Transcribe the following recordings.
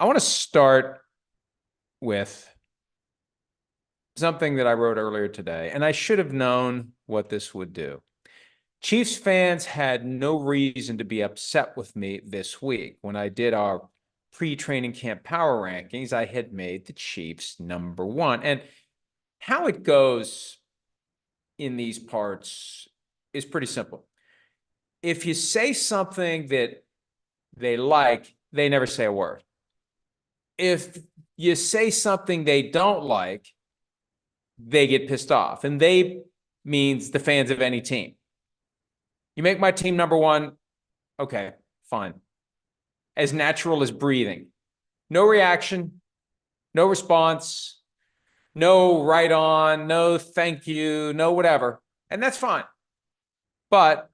I want to start with something that I wrote earlier today, and I should have known what this would do. Chiefs fans had no reason to be upset with me this week. When I did our pre-training camp power rankings, I had made the Chiefs number one. And how it goes in these parts is pretty simple. If you say something that they like, they never say a word. If you say something they don't like, they get pissed off. And they means the fans of any team. You make my team number one, okay, fine. As natural as breathing. No reaction, no response, no right on, no thank you, no whatever. And that's fine. But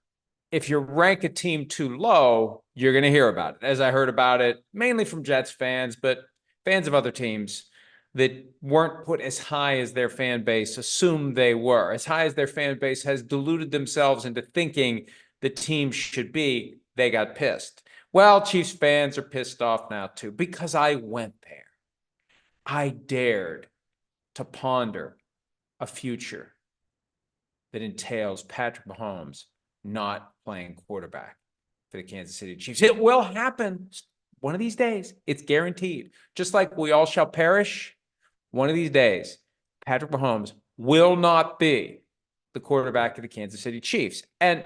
if you rank a team too low, you're going to hear about it. As I heard about it, mainly from Jets fans, but fans of other teams that weren't put as high as their fan base assumed they were, as high as their fan base has deluded themselves into thinking the team should be, they got pissed. Well, Chiefs fans are pissed off now too, because I went there. I dared to ponder a future that entails Patrick Mahomes not playing quarterback for the Kansas City Chiefs. It will happen one of these days. It's guaranteed. Just like we all shall perish, one of these days, Patrick Mahomes will not be the quarterback of the Kansas City Chiefs. And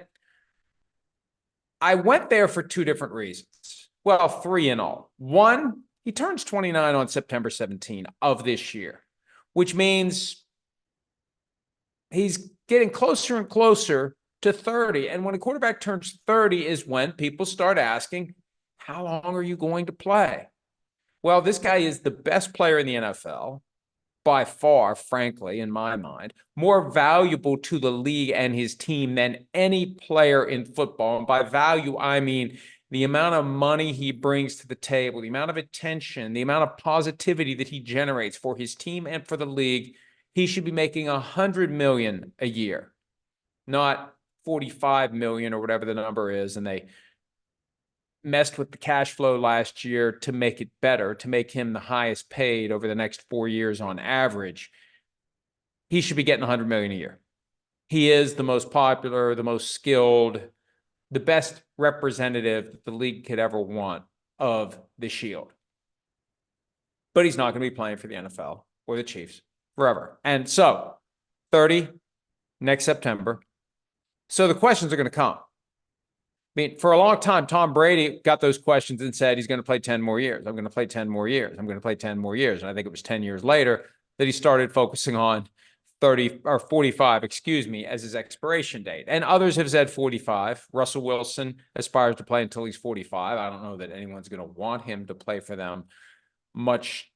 I went there for two different reasons. Well, three in all. One, he turns 29 on September 17 of this year, which means he's getting closer and closer to 30. And when a quarterback turns 30 is when people start asking, how long are you going to play? Well, this guy is the best player in the NFL by far, frankly, in my mind, more valuable to the league and his team than any player in football. And by value, I mean the amount of money he brings to the table, the amount of attention, the amount of positivity that he generates for his team and for the league. He should be making $100 million a year, not 45 million or whatever the number is. And they messed with the cash flow last year to make it better, to make him the highest paid over the next 4 years on average. He should be getting 100 million a year. He is the most popular, the most skilled, the best representative that the league could ever want of the Shield. But he's not going to be playing for the NFL or the Chiefs forever. And so 30 next September. So the questions are going to come. I mean, for a long time, Tom Brady got those questions and said he's going to play 10 more years. I'm going to play 10 more years. I'm going to play 10 more years. And I think it was 10 years later that he started focusing on 30 or 45, as his expiration date. And others have said 45. Russell Wilson aspires to play until he's 45. I don't know that anyone's going to want him to play for them much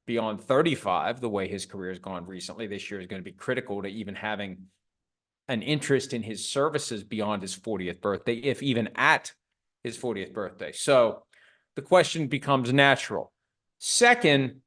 beyond 35, the way his career has gone recently. This year is going to be critical to even having an interest in his services beyond his 40th birthday, if even at his 40th birthday. So the question becomes natural. Second,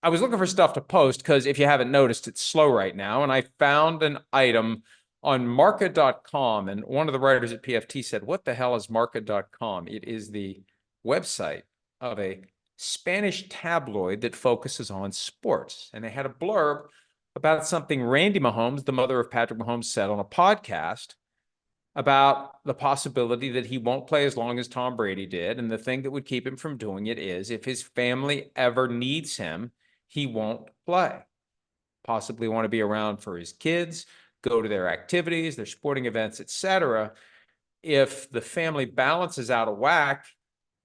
I was looking for stuff to post because if you haven't noticed, it's slow right now. And I found an item on marca.com. And one of the writers at PFT said, what the hell is marca.com? It is the website of a Spanish tabloid that focuses on sports. And they had a blurb about something Randy Mahomes, the mother of Patrick Mahomes, said on a podcast about the possibility that he won't play as long as Tom Brady did. And the thing that would keep him from doing it is if his family ever needs him, he won't play. Possibly want to be around for his kids, go to their activities, their sporting events, etc. If the family balance is out of whack,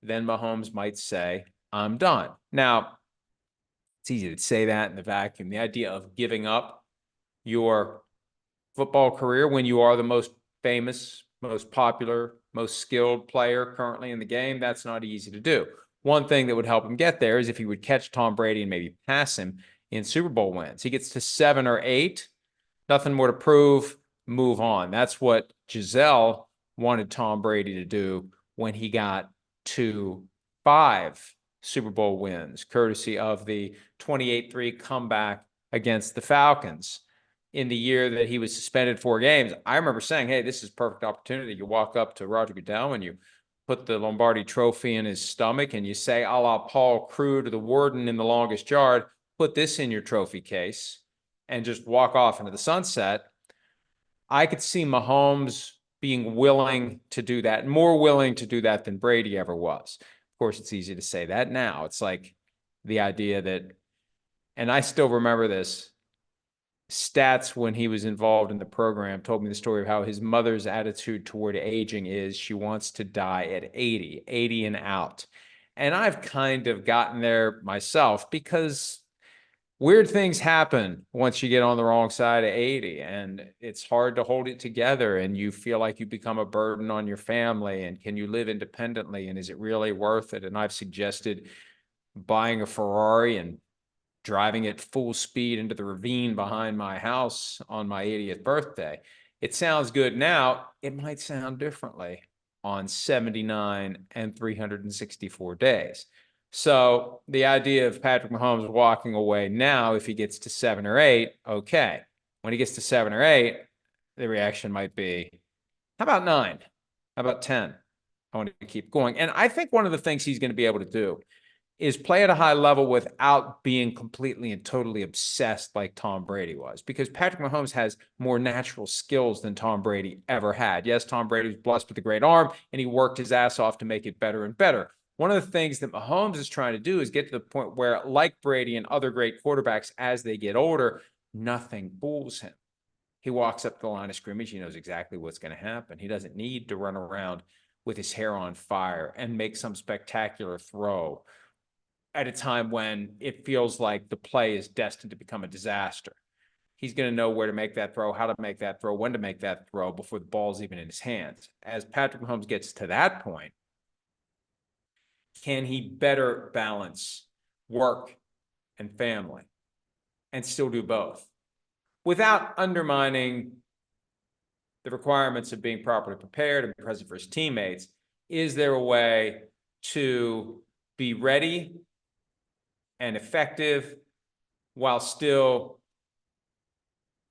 then Mahomes might say, I'm done. Now, it's easy to say that in the vacuum. The idea of giving up your football career when you are the most famous, most popular, most skilled player currently in the game, that's not easy to do. One thing that would help him get there is if he would catch Tom Brady and maybe pass him in Super Bowl wins. He gets to 7 or 8, nothing more to prove, move on. That's what Giselle wanted Tom Brady to do when he got to 5 Super Bowl wins, courtesy of the 28-3 comeback against the Falcons in the year that he was suspended 4 games. I remember saying, hey, this is a perfect opportunity. You walk up to Roger Goodell and you put the Lombardi trophy in his stomach and you say, a la Paul Crewe to the warden in The Longest Yard, put this in your trophy case and just walk off into the sunset. I could see Mahomes being willing to do that, more willing to do that than Brady ever was. Of course, it's easy to say that now. It's like the idea that, and I still remember this, Stats, when he was involved in the program, told me the story of how his mother's attitude toward aging is she wants to die at 80 and out. And I've kind of gotten there myself because weird things happen once you get on the wrong side of 80, and it's hard to hold it together, and you feel like you become a burden on your family, and can you live independently, and is it really worth it? And I've suggested buying a Ferrari and driving at full speed into the ravine behind my house on my 80th birthday. It sounds good now. It might sound differently on 79 and 364 days. So the idea of Patrick Mahomes walking away now, if he gets to 7 or 8, okay. When he gets to 7 or 8, the reaction might be, how about 9? How about 10? I want to keep going. And I think one of the things he's going to be able to do is play at a high level without being completely and totally obsessed like Tom Brady was, because Patrick Mahomes has more natural skills than Tom Brady ever had. Yes, Tom Brady was blessed with a great arm, and he worked his ass off to make it better and better. One of the things that Mahomes is trying to do is get to the point where, like Brady and other great quarterbacks, as they get older, nothing fools him. He walks up the line of scrimmage. He knows exactly what's going to happen. He doesn't need to run around with his hair on fire and make some spectacular throw at a time when it feels like the play is destined to become a disaster. He's going to know where to make that throw, how to make that throw, when to make that throw before the ball's even in his hands. As Patrick Mahomes gets to that point, can he better balance work and family and still do both without undermining the requirements of being properly prepared and present for his teammates? Is there a way to be ready and effective while still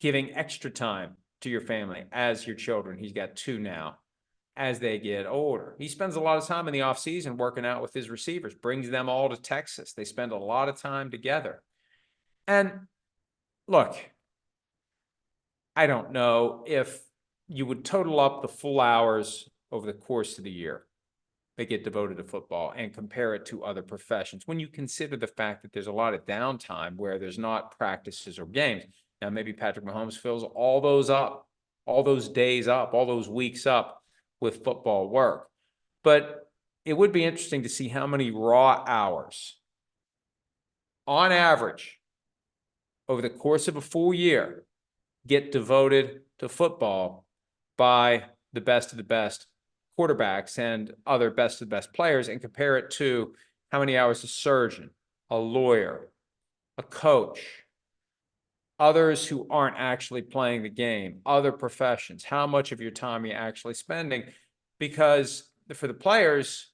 giving extra time to your family as your children? He's got 2 now. As they get older, he spends a lot of time in the offseason working out with his receivers, brings them all to Texas. They spend a lot of time together. And look, I don't know if you would total up the full hours over the course of the year that get devoted to football and compare it to other professions, when you consider the fact that there's a lot of downtime where there's not practices or games. Now, maybe Patrick Mahomes fills all those up, all those days up, all those weeks up with football work. But it would be interesting to see how many raw hours, on average, over the course of a full year, get devoted to football by the best of the best quarterbacks and other best of the best players, and compare it to how many hours a surgeon, a lawyer, a coach, others who aren't actually playing the game, other professions. How much of your time are you actually spending? Because for the players,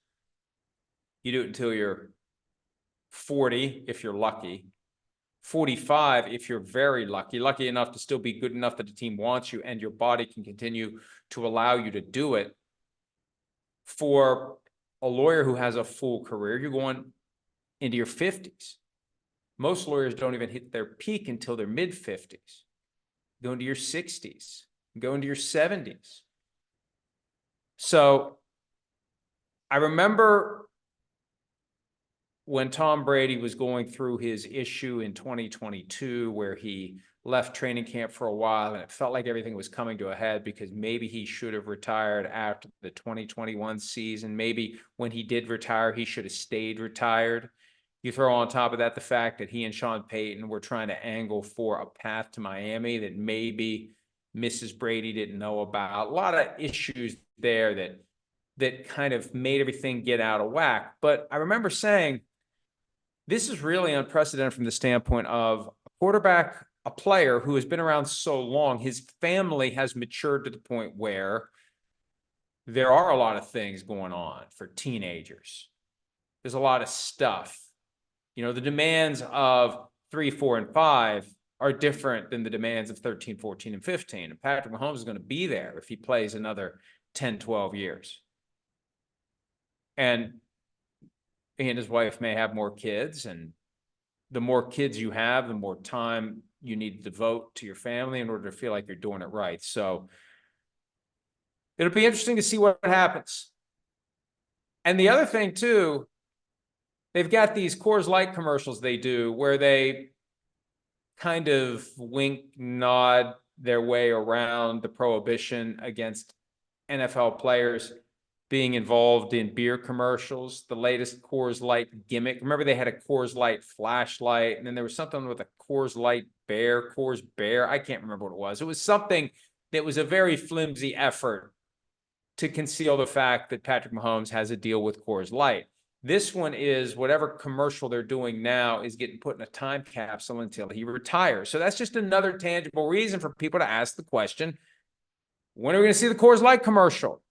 you do it until you're 40, if you're lucky, 45 if you're very lucky enough to still be good enough that the team wants you and your body can continue to allow you to do it. For a lawyer who has a full career, you're going into your 50s. Most lawyers don't even hit their peak until their mid-50s. Go into your 60s, go into your 70s. So I remember when Tom Brady was going through his issue in 2022, where he left training camp for a while and it felt like everything was coming to a head because maybe he should have retired after the 2021 season. Maybe when he did retire, he should have stayed retired. You throw on top of that the fact that he and Sean Payton were trying to angle for a path to Miami that maybe Mrs. Brady didn't know about. A lot of issues there that kind of made everything get out of whack. But I remember saying, this is really unprecedented from the standpoint of a quarterback, a player who has been around so long. His family has matured to the point where there are a lot of things going on for teenagers. There's a lot of stuff. You know, the demands of 3, 4, and 5 are different than the demands of 13, 14, and 15. And Patrick Mahomes is going to be there if he plays another 10, 12 years. And he and his wife may have more kids, and the more kids you have, the more time you need to devote to your family in order to feel like you're doing it right. So it'll be interesting to see what happens. And the other thing too, they've got these Coors Light commercials they do where they kind of wink, nod their way around the prohibition against NFL players being involved in beer commercials. The latest Coors Light gimmick. Remember, they had a Coors Light flashlight, and then there was something with a Coors Light bear, Coors Bear. I can't remember what it was. It was something that was a very flimsy effort to conceal the fact that Patrick Mahomes has a deal with Coors Light. This one is whatever commercial they're doing now is getting put in a time capsule until he retires. So that's just another tangible reason for people to ask the question, when are we going to see the Coors Light commercial?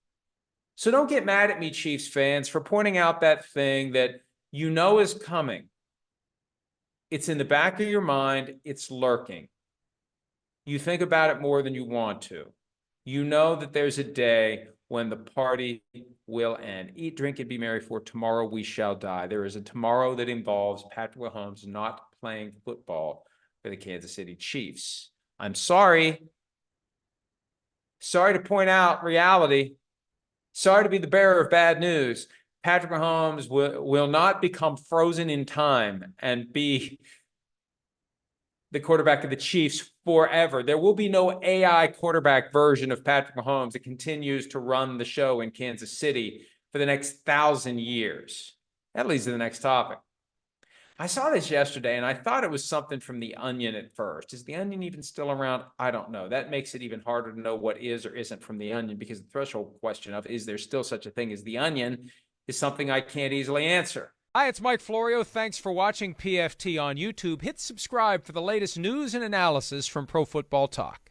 So don't get mad at me, Chiefs fans, for pointing out that thing that you know is coming. It's in the back of your mind. It's lurking. You think about it more than you want to. You know that there's a day when the party will end. Eat, drink, and be merry, for tomorrow we shall die. There is a tomorrow that involves Patrick Mahomes not playing football for the Kansas City Chiefs. I'm sorry. Sorry to point out reality. Sorry to be the bearer of bad news. Patrick Mahomes will not become frozen in time and be the quarterback of the Chiefs forever. There will be no AI quarterback version of Patrick Mahomes that continues to run the show in Kansas City for the next 1,000 years. That leads to the next topic. I saw this yesterday, and I thought it was something from The Onion at first. Is The Onion even still around? I don't know. That makes it even harder to know what is or isn't from The Onion, because the threshold question of, is there still such a thing as The Onion, is something I can't easily answer. Hi, it's Mike Florio. Thanks for watching PFT on YouTube. Hit subscribe for the latest news and analysis from Pro Football Talk.